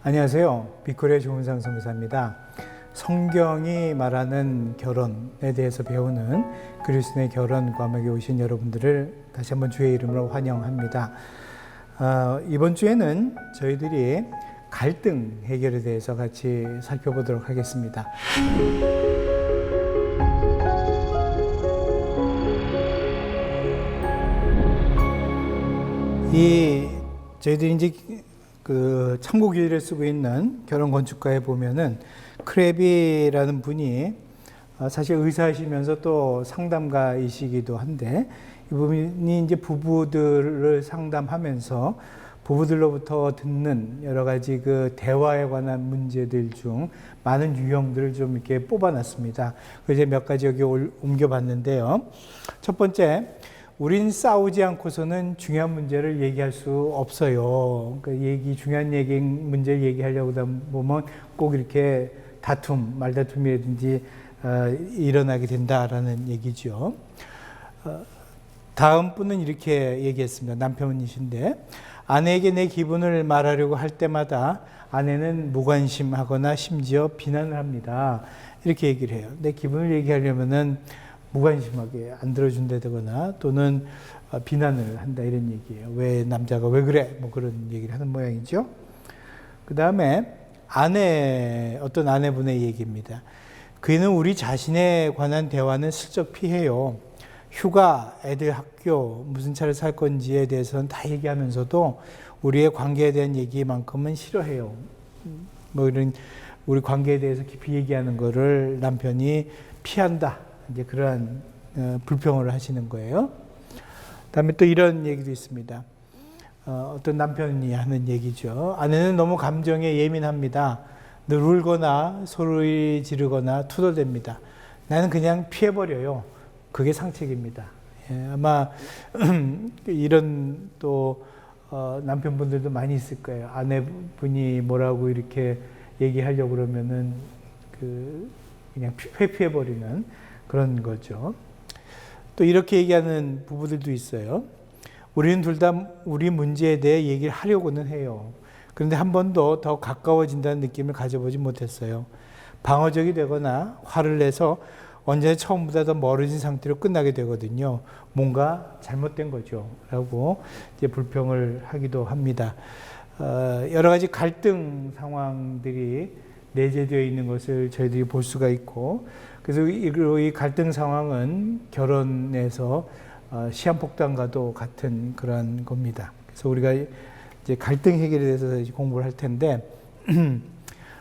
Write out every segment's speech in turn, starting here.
안녕하세요. 비코리아 조은상 선교사입니다. 성경이 말하는 결혼에 대해서 배우는 그리스도의 결혼 과목에 오신 여러분들을 다시 한번 주의 이름으로 환영합니다. 이번 주에는 저희들이 갈등 해결에 대해서 같이 살펴보도록 하겠습니다. 저희들이 이제 참고기일을 쓰고 있는 결혼 건축가에 보면은 크레비라는 분이 사실 의사이시면서 또 상담가이시기도 한데, 이분이 이제 부부들을 상담하면서 부부들로부터 듣는 여러 가지 그 대화에 관한 문제들 중 많은 유형들을 좀 이렇게 뽑아놨습니다. 그래서 몇 가지 여기 옮겨봤는데요. 첫 번째, 우린 싸우지 않고서는 중요한 문제를 얘기할 수 없어요. 그러니까 중요한 문제를 얘기하려고 보면 꼭 이렇게 말다툼이라든지 일어나게 된다라는 얘기죠. 다음 분은 이렇게 얘기했습니다. 남편이신데, 아내에게 내 기분을 말하려고 할 때마다 아내는 무관심하거나 심지어 비난을 합니다. 이렇게 얘기를 해요. 내 기분을 얘기하려면은 무관심하게 안 들어준다거나 또는 비난을 한다, 이런 얘기예요. 왜 남자가 왜 그래? 뭐 그런 얘기를 하는 모양이죠. 그 다음에 어떤 아내분의 얘기입니다. 그는 우리 자신에 관한 대화는 슬쩍 피해요. 휴가, 애들 학교, 무슨 차를 살 건지에 대해서는 다 얘기하면서도 우리의 관계에 대한 얘기만큼은 싫어해요. 뭐 이런 우리 관계에 대해서 깊이 얘기하는 거를 남편이 피한다, 이제 그러한 불평을 하시는 거예요. 그다음에 또 이런 얘기도 있습니다. 어떤 남편이 하는 얘기죠. 아내는 너무 감정에 예민합니다. 늘 울거나 소리 지르거나 투덜댑니다. 나는 그냥 피해버려요. 그게 상책입니다. 아마 이런 또 남편분들도 많이 있을 거예요. 아내분이 뭐라고 이렇게 얘기하려고 그러면은 그냥 회피해버리는 그런 거죠. 또 이렇게 얘기하는 부부들도 있어요. 우리는 둘 다 우리 문제에 대해 얘기를 하려고는 해요. 그런데 한 번도 더 가까워진다는 느낌을 가져보지 못했어요. 방어적이 되거나 화를 내서 언제나 처음보다 더 멀어진 상태로 끝나게 되거든요. 뭔가 잘못된 거죠. 라고 이제 불평을 하기도 합니다. 여러 가지 갈등 상황들이 내재되어 있는 것을 저희들이 볼 수가 있고, 그래서 이 갈등 상황은 결혼에서 시한폭탄과도 같은 그런 겁니다. 그래서 우리가 이제 갈등 해결에 대해서 공부를 할 텐데,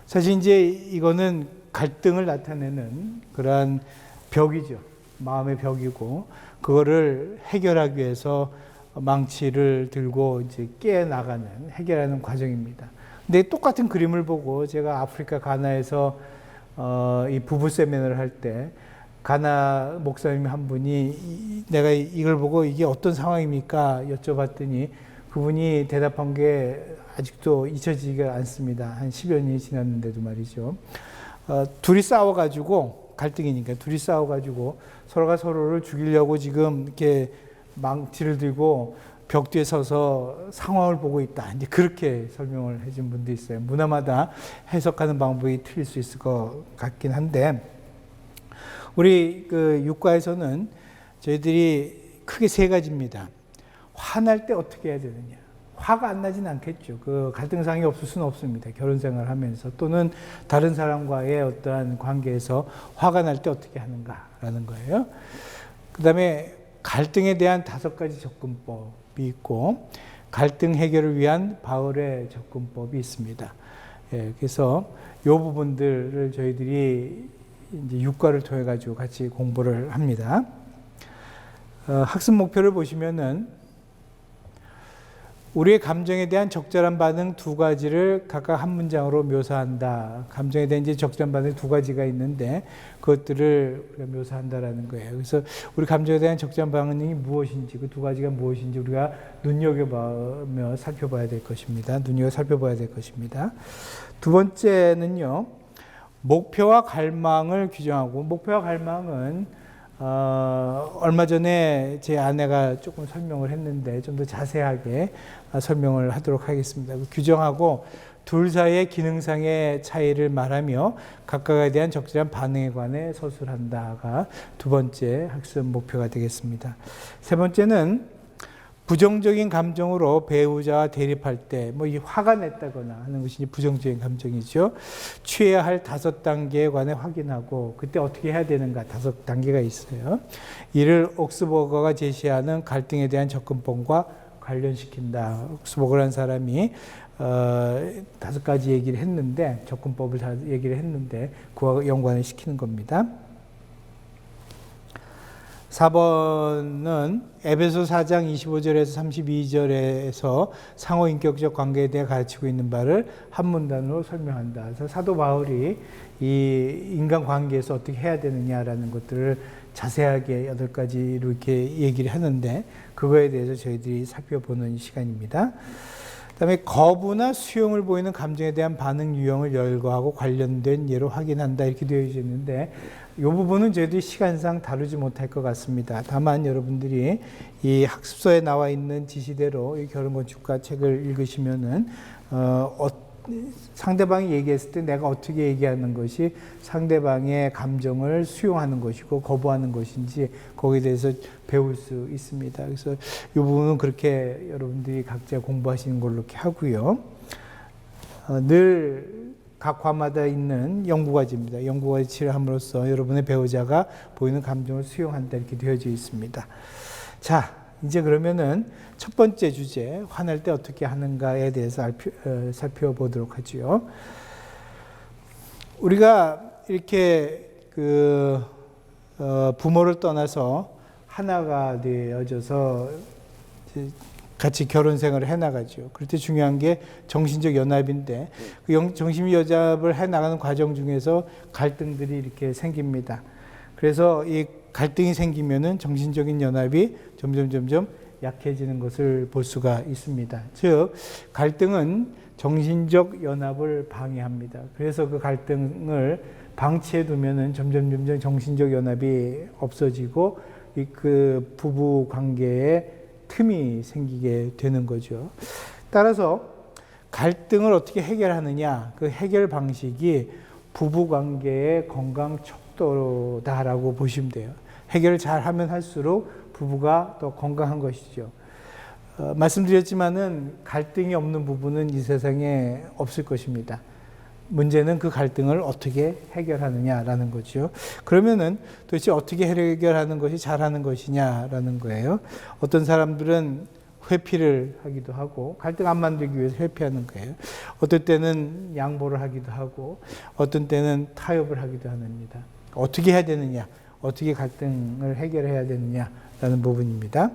사실 이제 이거는 갈등을 나타내는 그러한 벽이죠. 마음의 벽이고, 그거를 해결하기 위해서 망치를 들고 이제 깨나가는, 해결하는 과정입니다. 근데 똑같은 그림을 보고 제가 아프리카 가나에서 이 부부 세미나를 할 때 가나 목사님 한 분이 내가 이걸 보고 이게 어떤 상황입니까? 여쭤봤더니 그분이 대답한 게 아직도 잊혀지지가 않습니다. 한 10여 년이 지났는데도 말이죠. 둘이 싸워가지고, 갈등이니까 둘이 싸워가지고 서로가 서로를 죽이려고 지금 이렇게 망치를 들고 벽 뒤에 서서 상황을 보고 있다, 이제 그렇게 설명을 해준 분도 있어요. 문화마다 해석하는 방법이 틀릴 수 있을 것 같긴 한데, 우리 육과에서는 저희들이 크게 세 가지입니다. 화날 때 어떻게 해야 되느냐. 화가 안 나진 않겠죠. 갈등상이 없을 수는 없습니다. 결혼 생활을 하면서 또는 다른 사람과의 어떠한 관계에서 화가 날 때 어떻게 하는가라는 거예요. 그 다음에 갈등에 대한 5가지 접근법이 있고, 갈등 해결을 위한 바울의 접근법이 있습니다. 그래서 이 부분들을 저희들이 이제 육과를 통해 가지고 같이 공부를 합니다. 학습 목표를 보시면은 우리의 감정에 대한 적절한 반응 2가지를 각각 한 문장으로 묘사한다. 감정에 대한 이제 적절한 반응 2가지가 있는데 그것들을 우리가 묘사한다라는 거예요. 그래서 우리 감정에 대한 적절한 반응이 무엇인지, 그 2가지가 무엇인지 우리가 눈여겨보며 살펴봐야 될 것입니다. 살펴봐야 될 것입니다. 두 번째는요, 목표와 갈망을 규정하고, 목표와 갈망은 얼마 전에 제 아내가 조금 설명을 했는데 좀 더 자세하게 설명을 하도록 하겠습니다. 규정하고 둘 사이의 기능상의 차이를 말하며 각각에 대한 적절한 반응에 관해 서술한다가 두 번째 학습 목표가 되겠습니다. 세 번째는 부정적인 감정으로 배우자와 대립할 때, 이 화가 냈다거나 하는 것이 부정적인 감정이죠. 취해야 할 5단계에 관해 확인하고, 그때 어떻게 해야 되는가 5단계가 있어요. 이를 옥스버거가 제시하는 갈등에 대한 접근법과 관련시킨다. 옥스버거라는 사람이 5가지 얘기를 했는데, 접근법을 다 얘기를 했는데, 그와 연관을 시키는 겁니다. 4번은 에베소 4장 25절에서 32절에서 상호인격적 관계에 대해 가르치고 있는 바를 한 문단으로 설명한다. 그래서 사도 바울이 이 인간관계에서 어떻게 해야 되느냐라는 것들을 자세하게 8가지로 이렇게 얘기를 하는데 그거에 대해서 저희들이 살펴보는 시간입니다. 그다음에 거부나 수용을 보이는 감정에 대한 반응 유형을 열거하고 관련된 예로 확인한다 이렇게 되어 있는데 이 부분은 저희들이 시간상 다루지 못할 것 같습니다. 다만 여러분들이 이 학습서에 나와 있는 지시대로 이 결혼건축가 책을 읽으시면은 상대방이 얘기했을 때 내가 어떻게 얘기하는 것이 상대방의 감정을 수용하는 것이고 거부하는 것인지 거기에 대해서 배울 수 있습니다. 그래서 이 부분은 그렇게 여러분들이 각자 공부하시는 걸로 이렇게 하고요. 늘 각 과마다 있는 연구과제입니다. 연구과제를 함으로써 여러분의 배우자가 보이는 감정을 수용한다 이렇게 되어져 있습니다. 자, 이제 그러면은 첫 번째 주제, 화낼 때 어떻게 하는가에 대해서 살펴보도록 하죠. 우리가 이렇게 부모를 떠나서 하나가 되어져서 같이 결혼 생활을 해나가죠. 그럴 때 중요한 게 정신적 연합인데 그 정신적 연합을 해나가는 과정 중에서 갈등들이 이렇게 생깁니다. 그래서 이 갈등이 생기면은 정신적인 연합이 점점 약해지는 것을 볼 수가 있습니다. 즉 갈등은 정신적 연합을 방해합니다. 그래서 그 갈등을 방치해 두면은 점점 정신적 연합이 없어지고 그 부부 관계에 틈이 생기게 되는 거죠. 따라서 갈등을 어떻게 해결하느냐, 그 해결 방식이 부부관계의 건강 척도다라고 보시면 돼요. 해결을 잘하면 할수록 부부가 더 건강한 것이죠. 말씀드렸지만은 갈등이 없는 부부는 이 세상에 없을 것입니다. 문제는 그 갈등을 어떻게 해결하느냐라는 거죠. 그러면은 도대체 어떻게 해결하는 것이 잘하는 것이냐라는 거예요. 어떤 사람들은 회피를 하기도 하고 갈등 안 만들기 위해서 회피하는 거예요. 어떨 때는 양보를 하기도 하고 어떤 때는 타협을 하기도 합니다. 어떻게 해야 되느냐, 어떻게 갈등을 해결해야 되느냐라는 부분입니다.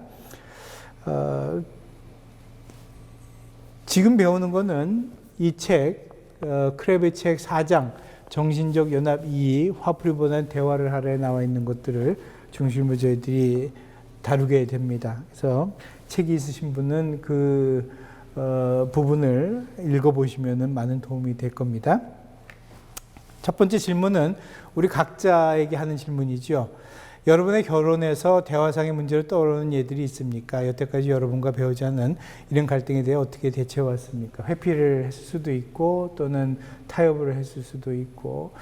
지금 배우는 거는 이 책 크랩의 책 4장 정신적 연합 2 화풀이보다는 대화를 하라에 나와 있는 것들을 중심으로 저희들이 다루게 됩니다. 그래서 책이 있으신 분은 그 부분을 읽어보시면 많은 도움이 될 겁니다. 첫 번째 질문은 우리 각자에게 하는 질문이죠. 여러분의 결혼에서 대화상의 문제로 떠오르는 예들이 있습니까? 여태까지 여러분과 배우자는 이런 갈등에 대해 어떻게 대처해왔습니까? 회피를 했을 수도 있고 또는 타협을 했을 수도 있고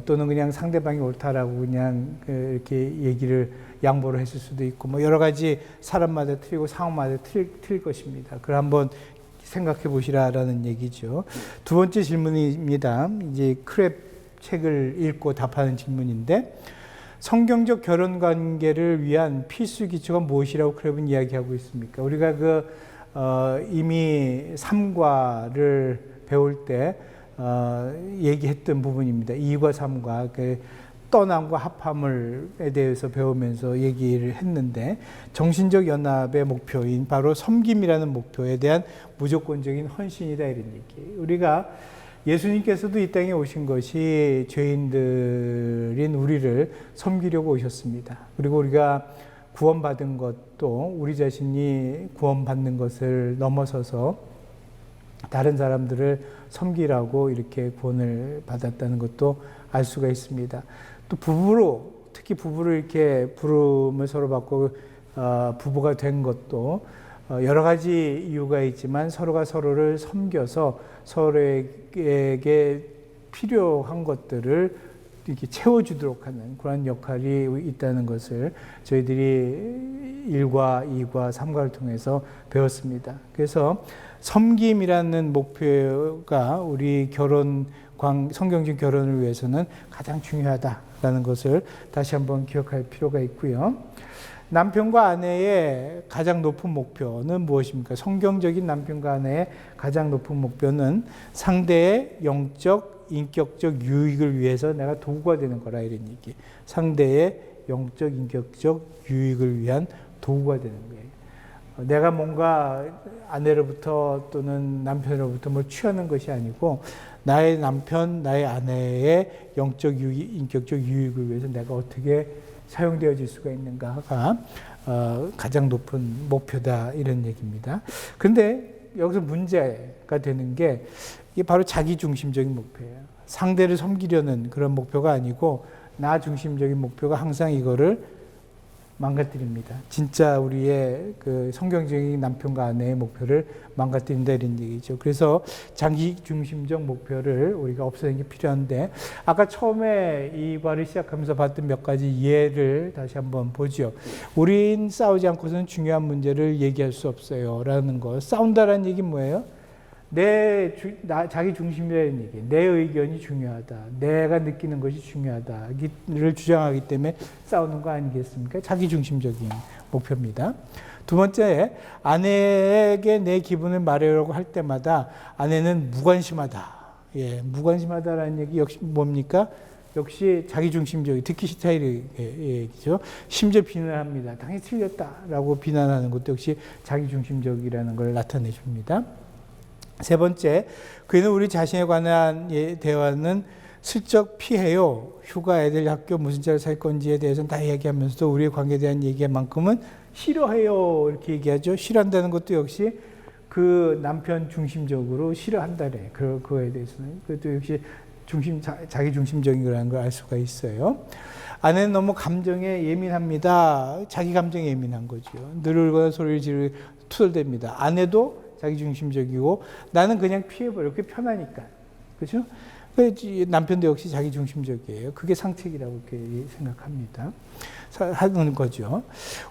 또는 그냥 상대방이 옳다라고 그냥 이렇게 얘기를 양보를 했을 수도 있고 여러 가지 사람마다 틀리고 상황마다 틀릴 것입니다. 그걸 한번 생각해 보시라라는 얘기죠. 두 번째 질문입니다. 이제 크랩 책을 읽고 답하는 질문인데 성경적 결혼 관계를 위한 필수 기초가 무엇이라고 크랩은 이야기하고 있습니까? 우리가 이미 삼과를 배울 때 얘기했던 부분입니다. 2과 3과 떠남과 합함에 대해서 배우면서 얘기를 했는데 정신적 연합의 목표인 바로 섬김이라는 목표에 대한 무조건적인 헌신이다 이런 얘기. 우리가 예수님께서도 이 땅에 오신 것이 죄인들인 우리를 섬기려고 오셨습니다. 그리고 우리가 구원받은 것도 우리 자신이 구원받는 것을 넘어서서 다른 사람들을 섬기라고 이렇게 구원을 받았다는 것도 알 수가 있습니다. 또 부부로 특히 부부를 이렇게 부름을 서로 받고 부부가 된 것도 여러 가지 이유가 있지만 서로가 서로를 섬겨서 서로에게 필요한 것들을 이렇게 채워주도록 하는 그런 역할이 있다는 것을 저희들이 1과 2과 3과를 통해서 배웠습니다. 그래서 섬김이라는 목표가 우리 성경적 결혼을 위해서는 가장 중요하다라는 것을 다시 한번 기억할 필요가 있고요. 남편과 아내의 가장 높은 목표는 무엇입니까? 성경적인 남편과 아내의 가장 높은 목표는 상대의 영적, 인격적 유익을 위해서 내가 도구가 되는 거라 이런 얘기. 상대의 영적, 인격적 유익을 위한 도구가 되는 거예요. 내가 뭔가 아내로부터 또는 남편으로부터 뭘 취하는 것이 아니고 나의 남편, 나의 아내의 영적 유익, 인격적 유익을 위해서 내가 어떻게 사용되어질 수가 있는가가 가장 높은 목표다 이런 얘기입니다. 그런데 여기서 문제가 되는 게 이게 바로 자기중심적인 목표예요. 상대를 섬기려는 그런 목표가 아니고 나 중심적인 목표가 항상 이거를 망가뜨립니다. 진짜 우리의 그 성경적인 남편과 아내의 목표를 망가뜨린다 이런 얘기죠. 그래서 자기중심적 목표를 우리가 없애는 게 필요한데 아까 처음에 이 과를 시작하면서 봤던 몇 가지 예를 다시 한번 보죠. 우린 싸우지 않고서는 중요한 문제를 얘기할 수 없어요 라는 거. 싸운다라는 얘기는 뭐예요? 자기 중심이라는 얘기, 내 의견이 중요하다, 내가 느끼는 것이 중요하다를 주장하기 때문에 싸우는 거 아니겠습니까? 자기 중심적인 목표입니다. 두 번째, 아내에게 내 기분을 말하려고 할 때마다 아내는 무관심하다. 예, 무관심하다라는 얘기 역시 뭡니까? 역시 자기중심적인 듣기 스타일의 얘기죠. 심지어 비난합니다. 당연히 틀렸다라고 비난하는 것도 역시 자기중심적이라는 걸 나타내 줍니다. 세 번째, 그는 우리 자신에 관한 대화는 슬쩍 피해요. 휴가, 애들 학교 무슨 차를 살 건지에 대해서는 다 얘기하면서도 우리의 관계에 대한 얘기만큼은 싫어해요. 이렇게 얘기하죠. 싫어한다는 것도 역시 그 남편 중심적으로 싫어한다래. 그거에 대해서는. 그것도 역시 자기 중심적인 거라는 걸 알 수가 있어요. 아내는 너무 감정에 예민합니다. 자기 감정에 예민한 거죠. 늘 울거나 소리를 지르고 투덜댑니다. 아내도 자기 중심적이고 나는 그냥 피해버려. 그게 편하니까. 그렇죠? 남편도 역시 자기 중심적이에요. 그게 상책이라고 이렇게 생각합니다. 하는 거죠.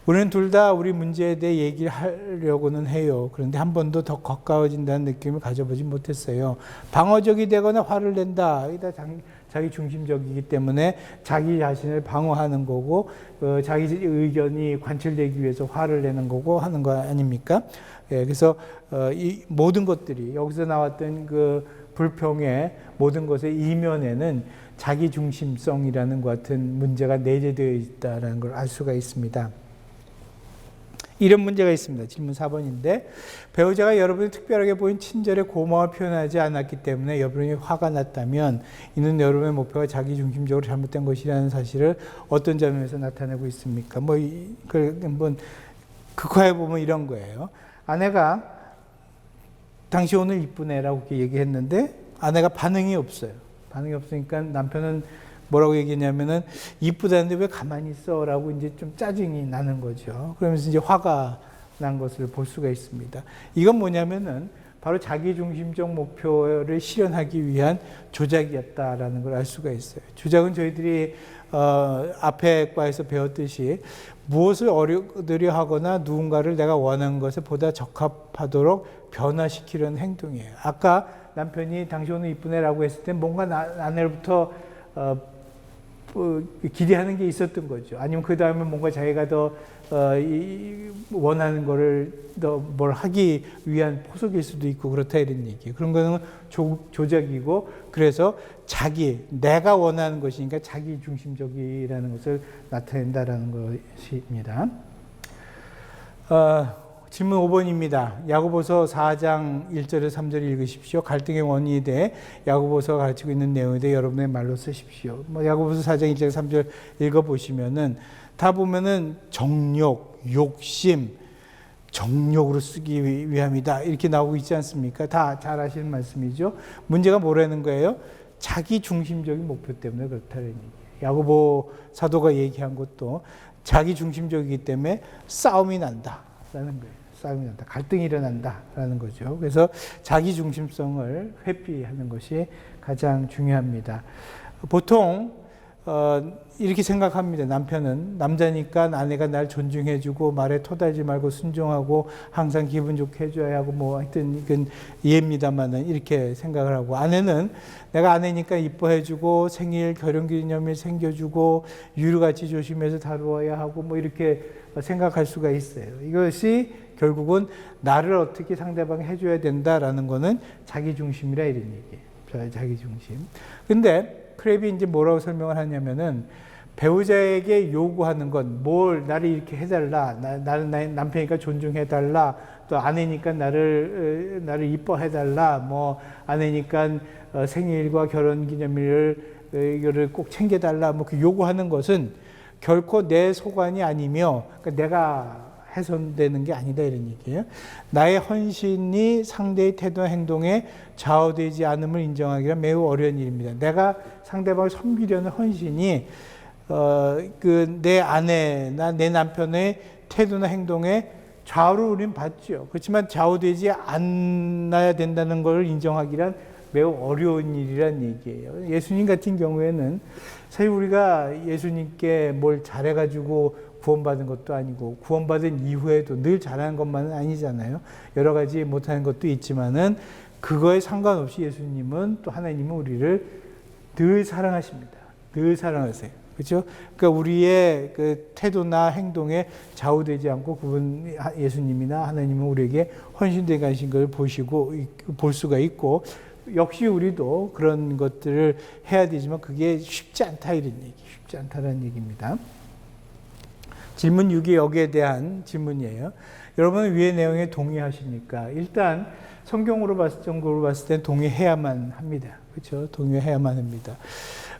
우리는 둘 다 우리 문제에 대해 얘기를 하려고는 해요. 그런데 한 번도 더 가까워진다는 느낌을 가져보지 못했어요. 방어적이 되거나 화를 낸다. 이다 자기 중심적이기 때문에 자기 자신을 방어하는 거고 자기 의견이 관철되기 위해서 화를 내는 거고 하는 거 아닙니까? 예, 그래서 이 모든 것들이 여기서 나왔던 그 불평의 모든 것의 이면에는 자기중심성이라는 것 같은 문제가 내재되어 있다는 걸 알 수가 있습니다. 이런 문제가 있습니다. 질문 4번인데 배우자가 여러분이 특별하게 보인 친절에 고마움을 표현하지 않았기 때문에 여러분이 화가 났다면 이는 여러분의 목표가 자기중심적으로 잘못된 것이라는 사실을 어떤 점에서 나타내고 있습니까? 한번 극화해 보면 이런 거예요. 아내가 당신 오늘 이쁘네라고 이렇게 얘기했는데 아내가 반응이 없어요. 반응이 없으니까 남편은 뭐라고 얘기했냐면은 이쁘다는데 왜 가만히 있어라고 이제 좀 짜증이 나는 거죠. 그러면서 이제 화가 난 것을 볼 수가 있습니다. 이건 뭐냐면은 바로 자기중심적 목표를 실현하기 위한 조작이었다라는 걸 알 수가 있어요. 조작은 저희들이 앞에 과에서 배웠듯이 무엇을 어려드려 하거나 누군가를 내가 원하는 것에 보다 적합하도록 변화시키려는 행동이에요. 아까 남편이 당신 오늘 이쁘네라고 했을 때 뭔가 아내로부터 기대하는 게 있었던 거죠. 아니면 그 다음에 뭔가 자기가 더 원하는 거를 더 뭘 하기 위한 포석일 수도 있고 그렇다 이런 얘기예요. 그런 거는 조작이고 그래서 내가 원하는 것이니까 자기 중심적이라는 것을 나타낸다라는 것입니다. 질문 5번입니다. 야고보서 4장 1절에서 3절 읽으십시오. 갈등의 원인에 대해 야고보서가 가르치고 있는 내용에 대해 여러분의 말로 쓰십시오. 야고보서 4장 1절 3절 읽어보시면은 다 보면은 정욕, 욕심, 정욕으로 쓰기 위함이다 이렇게 나오고 있지 않습니까? 다 잘 아시는 말씀이죠. 문제가 뭐라는 거예요? 자기 중심적인 목표 때문에 그렇다는 얘기예요. 야고보 사도가 얘기한 것도 자기 중심적이기 때문에 싸움이 난다라는 거예요. 싸움이 난다. 갈등이 일어난다라는 거죠. 그래서 자기 중심성을 회피하는 것이 가장 중요합니다. 보통 이렇게 생각합니다. 남편은 남자니까 아내가 날 존중해주고 말에 토달지 말고 순종하고 항상 기분 좋게 해줘야 하고 뭐 하여튼 이건 이해입니다만은 이렇게 생각을 하고, 아내는 내가 아내니까 이뻐해주고 생일 결혼기념일 챙겨주고 유루같이 조심해서 다루어야 하고 뭐 이렇게 생각할 수가 있어요. 이것이 결국은 나를 어떻게 상대방이 해줘야 된다라는 거는 자기 중심이라 이런 얘기예요. 자기 중심. 근데 크랩이 이제 뭐라고 설명을 하냐면은 배우자에게 요구하는 건 뭘 나를 이렇게 해달라, 나는 나의 남편이니까 존중해달라, 또 아내니까 나를 이뻐해달라, 뭐 아내니까 생일과 결혼기념일을 이거를 꼭 챙겨달라, 뭐 그 요구하는 것은 결코 내 소관이 아니며 그러니까 내가 훼손되는 게 아니다 이런 얘기예요. 나의 헌신이 상대의 태도와 행동에 좌우되지 않음을 인정하기란 매우 어려운 일입니다. 내가 상대방을 섬기려는 헌신이 내 아내나 내 남편의 태도나 행동에 좌우를 우리는 받죠. 그렇지만 좌우되지 않아야 된다는 걸 인정하기란 매우 어려운 일이란 얘기예요. 예수님 같은 경우에는 사실 우리가 예수님께 뭘 잘해가지고 구원받은 것도 아니고 구원받은 이후에도 늘 잘하는 것만은 아니잖아요. 여러 가지 못하는 것도 있지만은 그거에 상관없이 예수님은 또 하나님은 우리를 늘 사랑하십니다. 늘 사랑하세요. 그렇죠? 그러니까 우리의 그 태도나 행동에 좌우되지 않고 그분 예수님이나 하나님은 우리에게 헌신되게 하신 걸 볼 수가 있고, 역시 우리도 그런 것들을 해야 되지만 그게 쉽지 않다 이런 얘기, 쉽지 않다는 얘기입니다. 질문 6이 여기에 대한 질문이에요. 여러분은 위의 내용에 동의하십니까? 일단 성경으로 봤을 때 동의해야만 합니다. 그렇죠? 동의해야만 합니다.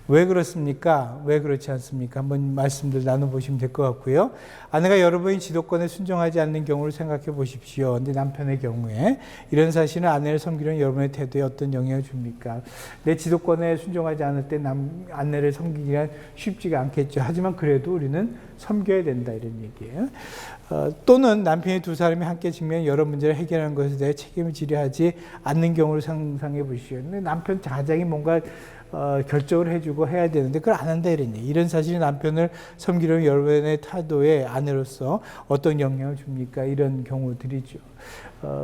왜 그렇습니까? 왜 그렇지 않습니까? 한번 말씀들 나눠보시면 될 것 같고요. 아내가 여러분이 지도권에 순종하지 않는 경우를 생각해 보십시오. 근데 남편의 경우에 이런 사실은 아내를 섬기려는 여러분의 태도에 어떤 영향을 줍니까? 내 지도권에 순종하지 않을 때 아내를 섬기기가 쉽지가 않겠죠. 하지만 그래도 우리는 섬겨야 된다 이런 얘기예요. 또는 남편이 두 사람이 함께 직면한 여러 문제를 해결하는 것에 대해 책임을 지려 하지 않는 경우를 상상해 보시죠. 근데 남편 자장이 뭔가 결정을 해주고 해야 되는데 그걸 안 한다 이런 얘기. 이런 사실이 남편을 섬기려는 여러분의 태도에 아내로서 어떤 영향을 줍니까? 이런 경우들이죠.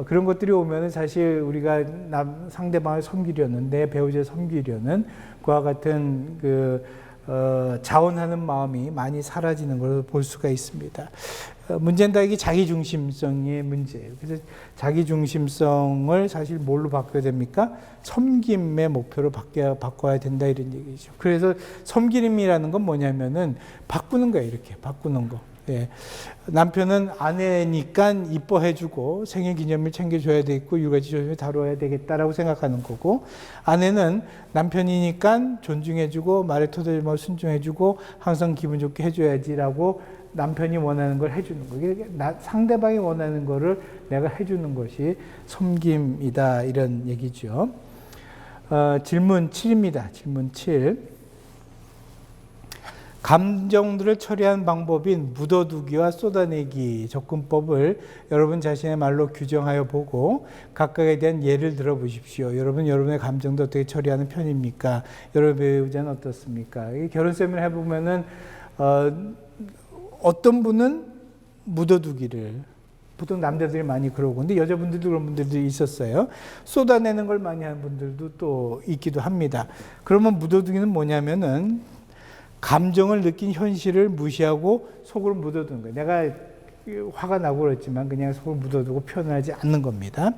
그런 것들이 오면은 사실 우리가 상대방을 섬기려는, 내 배우자를 섬기려는 그와 같은 자원하는 마음이 많이 사라지는 걸 볼 수가 있습니다. 문제는 다 이게 자기중심성의 문제예요. 그래서 자기중심성을 사실 뭘로 바꿔야 됩니까? 섬김의 목표로 바꿔야 된다 이런 얘기죠. 그래서 섬김이라는 건 뭐냐면은 바꾸는 거예요. 이렇게 바꾸는 거. 예. 남편은 아내니까 이뻐해주고 생일 기념일 챙겨줘야 되겠고 육아지 조심히 다뤄야 되겠다라고 생각하는 거고, 아내는 남편이니까 존중해주고 말에 토달지 말고 순종해주고 항상 기분 좋게 해줘야지라고 남편이 원하는 걸 해주는 거예요. 상대방이 원하는 거를 내가 해주는 것이 섬김이다 이런 얘기죠. 질문 7입니다. 질문 7. 감정들을 처리하는 방법인 묻어두기와 쏟아내기 접근법을 여러분 자신의 말로 규정하여 보고 각각에 대한 예를 들어 보십시오. 여러분의 감정도 어떻게 처리하는 편입니까? 여러분 배우자는 어떻습니까? 결혼 세미나 해보면은 어떤 분은 묻어두기를, 보통 남자들이 많이 그러고, 근데 여자분들도 그런 분들도 있었어요. 쏟아내는 걸 많이 하는 분들도 또 있기도 합니다. 그러면 묻어두기는 뭐냐면은 감정을 느낀 현실을 무시하고 속으로 묻어두는 거예요. 내가 화가 나고 그랬지만 그냥 속으로 묻어두고 표현하지 않는 겁니다.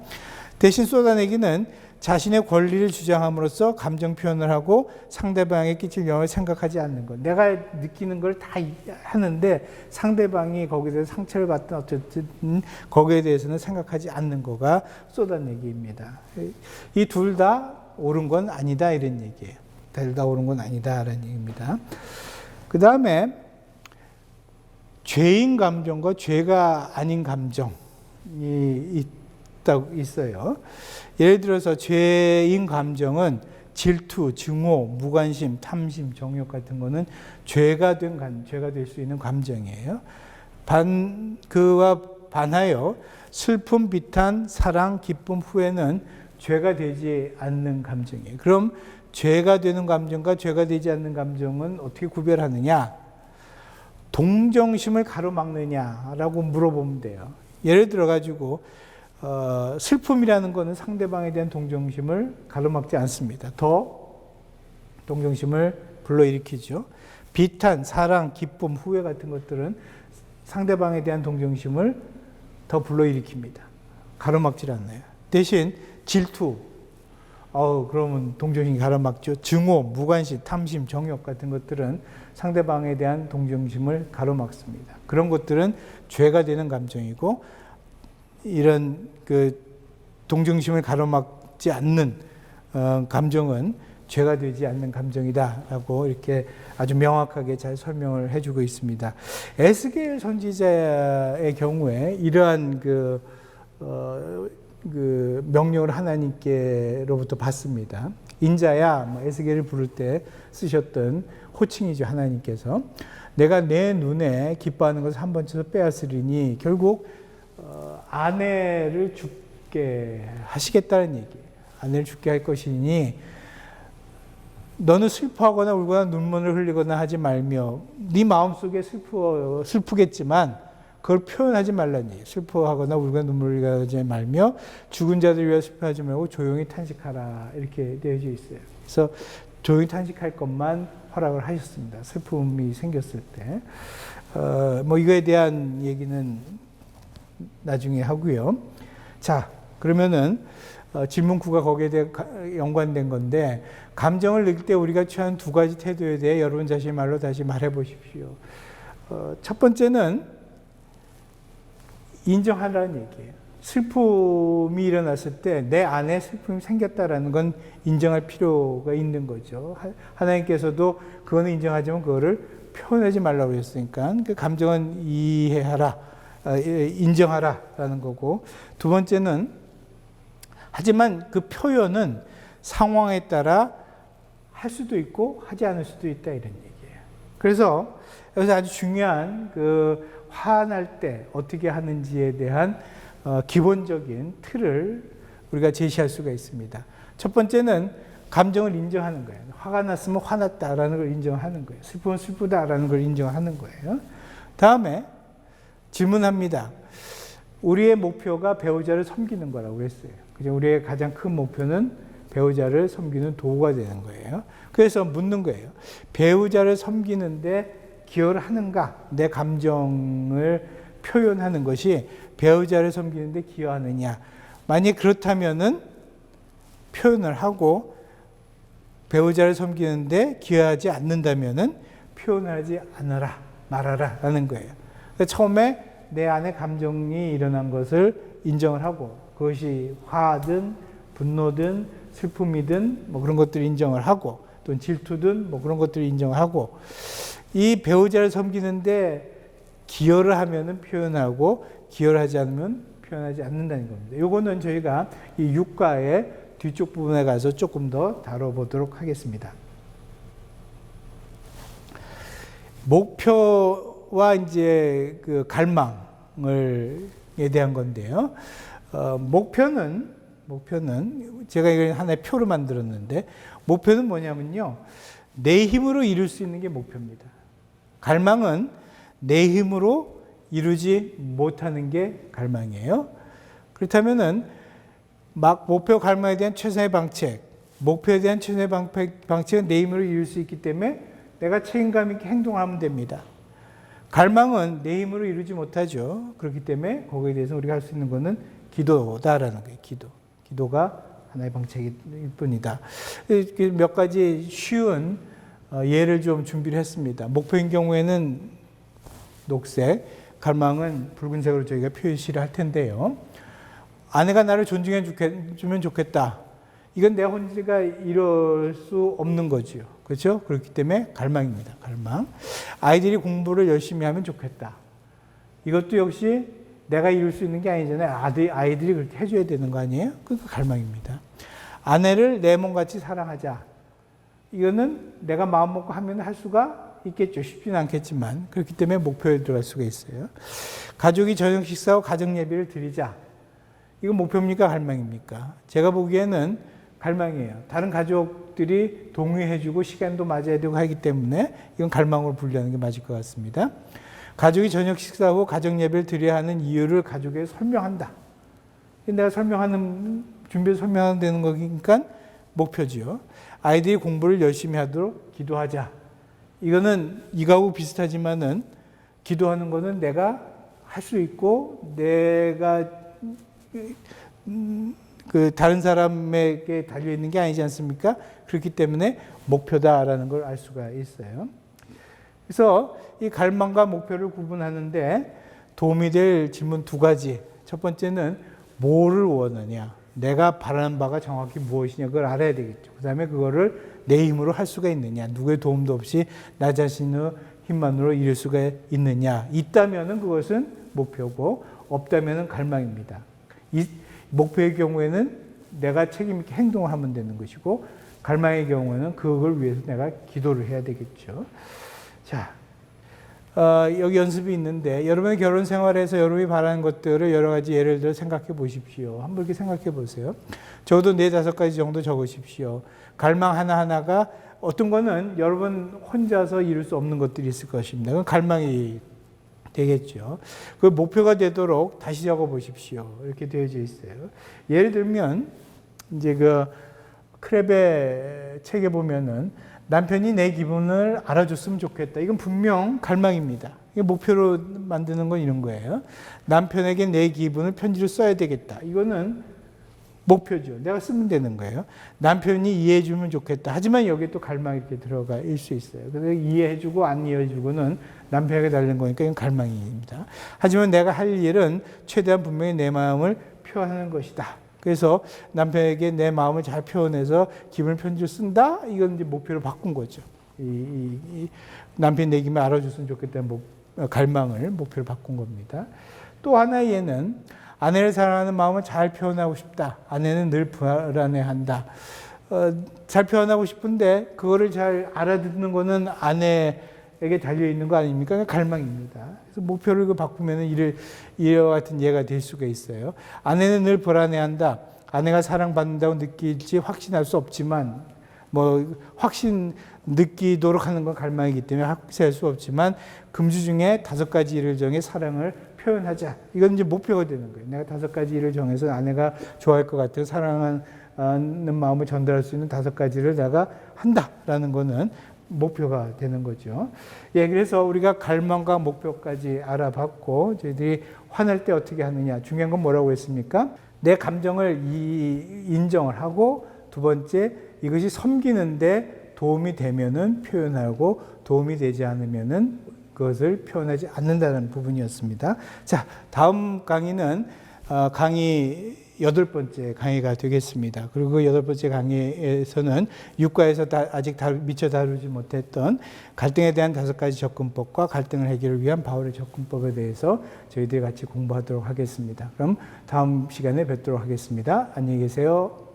대신 쏟아내기는 자신의 권리를 주장함으로써 감정 표현을 하고 상대방에게 끼칠 영향을 생각하지 않는 것. 내가 느끼는 걸 다 하는데 상대방이 거기에 대해서 상처를 받든 어쨌든 거기에 대해서는 생각하지 않는 거가 쏟아내기입니다. 이 둘 다 옳은 건 아니다 이런 얘기예요. 둘 다 옳은 건 아니다라는 얘기입니다. 그 다음에 죄인 감정과 죄가 아닌 감정이 있어요. 예를 들어서 죄인 감정은 질투, 증오, 무관심, 탐심, 정욕 같은 거는 죄가 될 수 있는 감정이에요. 그와 반하여 슬픔, 비탄, 사랑, 기쁨, 후회는 죄가 되지 않는 감정이에요. 그럼 죄가 되는 감정과 죄가 되지 않는 감정은 어떻게 구별하느냐? 동정심을 가로막느냐라고 물어보면 돼요. 예를 들어가지고 슬픔이라는 것은 상대방에 대한 동정심을 가로막지 않습니다. 더 동정심을 불러일으키죠. 비탄, 사랑, 기쁨, 후회 같은 것들은 상대방에 대한 동정심을 더 불러일으킵니다. 가로막질 않아요. 대신 질투, 그러면 동정심이 가로막죠. 증오, 무관심, 탐심, 정욕 같은 것들은 상대방에 대한 동정심을 가로막습니다. 그런 것들은 죄가 되는 감정이고, 이런 그 동정심을 가로막지 않는 감정은 죄가 되지 않는 감정이다라고 이렇게 아주 명확하게 잘 설명을 해주고 있습니다. 에스겔 선지자의 경우에 이러한 그 명령을 하나님께로부터 받습니다. 인자야, 에스겔을 부를 때 쓰셨던 호칭이죠. 하나님께서 내가 내 눈에 기뻐하는 것을 한 번쯤 빼앗으리니 결국 아내를 죽게 하시겠다는 얘기예요. 아내를 죽게 할 것이니 너는 슬퍼하거나 울거나 눈물을 흘리거나 하지 말며 네 마음속에 슬프겠지만 그걸 표현하지 말라는 얘기예요. 슬퍼하거나 울거나 눈물을 흘리지 말며 죽은 자들 위하여 슬퍼하지 말고 조용히 탄식하라 이렇게 되어져 있어요. 그래서 조용히 탄식할 것만 허락을 하셨습니다. 슬픔이 생겼을 때. 이거에 대한 얘기는 나중에 하고요. 자, 그러면은 질문 9가 거기에 대해 연관된 건데 감정을 느낄 때 우리가 취하는 두 가지 태도에 대해 여러분 자신의 말로 다시 말해 보십시오. 첫 번째는 인정하라는 얘기예요. 슬픔이 일어났을 때 내 안에 슬픔이 생겼다라는 건 인정할 필요가 있는 거죠. 하나님께서도 그거는 인정하지만 그거를 표현하지 말라고 했으니까 그 감정은 이해하라, 인정하라라는 거고, 두 번째는 하지만 그 표현은 상황에 따라 할 수도 있고 하지 않을 수도 있다 이런 얘기예요. 그래서 여기서 아주 중요한 그 화날 때 어떻게 하는지에 대한 기본적인 틀을 우리가 제시할 수가 있습니다. 첫 번째는 감정을 인정하는 거예요. 화가 났으면 화났다라는 걸 인정하는 거예요. 슬프면 슬프다라는 걸 인정하는 거예요. 다음에 질문합니다. 우리의 목표가 배우자를 섬기는 거라고 했어요. 그죠? 우리의 가장 큰 목표는 배우자를 섬기는 도구가 되는 거예요. 그래서 묻는 거예요. 배우자를 섬기는데 기여를 하는가? 내 감정을 표현하는 것이 배우자를 섬기는데 기여하느냐? 만약 그렇다면은 표현을 하고 배우자를 섬기는데 기여하지 않는다면은 표현하지 않아라, 말아라라는 거예요. 그러니까 처음에 내 안에 감정이 일어난 것을 인정을 하고 그것이 화든 분노든 슬픔이든 그런 것들을 인정을 하고 또는 질투든 그런 것들을 인정을 하고 이 배우자를 섬기는데 기여를 하면은 표현하고 기여를 하지 않으면 표현하지 않는다는 겁니다. 요거는 저희가 이 육가의 뒤쪽 부분에 가서 조금 더 다뤄보도록 하겠습니다. 목표와 이제 그 갈망에 대한 건데요. 목표는 제가 이걸 하나의 표로 만들었는데 목표는 뭐냐면요. 내 힘으로 이룰 수 있는 게 목표입니다. 갈망은 내 힘으로 이루지 못하는 게 갈망이에요. 그렇다면은 목표 갈망에 대한 최선의 방책, 목표에 대한 최선의 방책은 내 힘으로 이룰 수 있기 때문에 내가 책임감 있게 행동하면 됩니다. 갈망은 내 힘으로 이루지 못하죠. 그렇기 때문에 거기에 대해서 우리가 할 수 있는 것은 기도다라는 거예요. 기도가 하나의 방책일 뿐이다. 몇 가지 쉬운 예를 좀 준비를 했습니다. 목표인 경우에는 녹색, 갈망은 붉은색으로 저희가 표시를 할 텐데요. 아내가 나를 존중해 주면 좋겠다. 이건 내 혼자가 이룰 수 없는 거죠. 그렇죠? 그렇기 때문에 갈망입니다. 갈망. 아이들이 공부를 열심히 하면 좋겠다. 이것도 역시 내가 이룰 수 있는 게 아니잖아요. 아이들이 그렇게 해줘야 되는 거 아니에요? 그러니까 갈망입니다. 아내를 내 몸같이 사랑하자. 이거는 내가 마음 먹고 하면 할 수가 있겠죠. 쉽지는 않겠지만 그렇기 때문에 목표에 들어갈 수가 있어요. 가족이 저녁 식사하고 가정 예배를 드리자. 이거 목표입니까? 갈망입니까? 제가 보기에는 갈망이에요. 다른 가족들이 동의해주고 시간도 맞아야 되고 하기 때문에 이건 갈망으로 분류하는 게 맞을 것 같습니다. 가족이 저녁 식사하고 가정 예배를 드려야 하는 이유를 가족에게 설명한다. 내가 준비해서 설명하면 되는 거니까 목표지요. 아이들이 공부를 열심히 하도록 기도하자. 이거는 이거하고 비슷하지만은 기도하는 거는 내가 할 수 있고 내가 다른 사람에게 달려 있는 게 아니지 않습니까? 그렇기 때문에 목표다라는 걸 알 수가 있어요. 그래서 이 갈망과 목표를 구분하는데 도움이 될 질문 두 가지. 첫 번째는 뭐를 원하냐? 내가 바라는 바가 정확히 무엇이냐? 그걸 알아야 되겠죠. 그 다음에 그거를 내 힘으로 할 수가 있느냐? 누구의 도움도 없이 나 자신의 힘만으로 이룰 수가 있느냐? 있다면은 그것은 목표고 없다면은 갈망입니다. 이 목표의 경우에는 내가 책임 있게 행동을 하면 되는 것이고 갈망의 경우에는 그걸 위해서 내가 기도를 해야 되겠죠. 자, 여기 연습이 있는데 여러분의 결혼 생활에서 여러분이 바라는 것들을 여러 가지 예를 들어 생각해 보십시오. 한번 이렇게 생각해 보세요. 적어도 4-5가지 정도 적으십시오. 갈망 하나하나가 어떤 거는 여러분 혼자서 이룰 수 없는 것들이 있을 것입니다. 그건 갈망이 되겠죠. 그 목표가 되도록 다시 적어 보십시오. 이렇게 되어져 있어요. 예를 들면 이제 그 크랩의 책에 보면은 남편이 내 기분을 알아줬으면 좋겠다. 이건 분명 갈망입니다. 목표로 만드는 건 이런 거예요. 남편에게 내 기분을 편지로 써야 되겠다. 이거는 목표죠. 내가 쓰면 되는 거예요. 남편이 이해해주면 좋겠다. 하지만 여기에 또 갈망이 이렇게 들어가 일 수 있어요. 그래서 이해해주고 안 이해해주고는 남편에게 달린 거니까 이건 갈망입니다. 하지만 내가 할 일은 최대한 분명히 내 마음을 표현하는 것이다. 그래서 남편에게 내 마음을 잘 표현해서 기분을 편지로 쓴다. 이건 이제 목표로 바꾼 거죠. 이 남편이 내 기분을 알아줬으면 좋겠다는 갈망을 목표로 바꾼 겁니다. 또 하나의 예는 아내를 사랑하는 마음을 잘 표현하고 싶다. 아내는 늘 불안해한다. 잘 표현하고 싶은데 그거를 잘 알아듣는 거는 아내에게 달려있는 거 아닙니까? 갈망입니다. 그래서 목표를 바꾸면 이와 같은 예가 될 수가 있어요. 아내는 늘 불안해한다. 아내가 사랑받는다고 느낄지 확신할 수 없지만 확신 느끼도록 하는 건 갈망이기 때문에 확신할 수 없지만 금주 중에 5가지 일을 정해 사랑을 표현하자. 이건 이제 목표가 되는 거예요. 내가 5가지 일을 정해서 아내가 좋아할 것 같아요. 사랑하는 마음을 전달할 수 있는 5가지를 내가 한다라는 거는 목표가 되는 거죠. 예, 그래서 우리가 갈망과 목표까지 알아봤고 저희들이 화날 때 어떻게 하느냐. 중요한 건 뭐라고 했습니까? 내 감정을 인정을 하고 두 번째 이것이 섬기는데 도움이 되면은 표현하고 도움이 되지 않으면은 그것을 표현하지 않는다는 부분이었습니다. 자, 다음 강의는 강의 8번째 강의가 되겠습니다. 그리고 그 8번째 강의에서는 육과에서 아직 미처 다루지 못했던 갈등에 대한 5가지 접근법과 갈등을 해결을 위한 바울의 접근법에 대해서 저희들이 같이 공부하도록 하겠습니다. 그럼 다음 시간에 뵙도록 하겠습니다. 안녕히 계세요.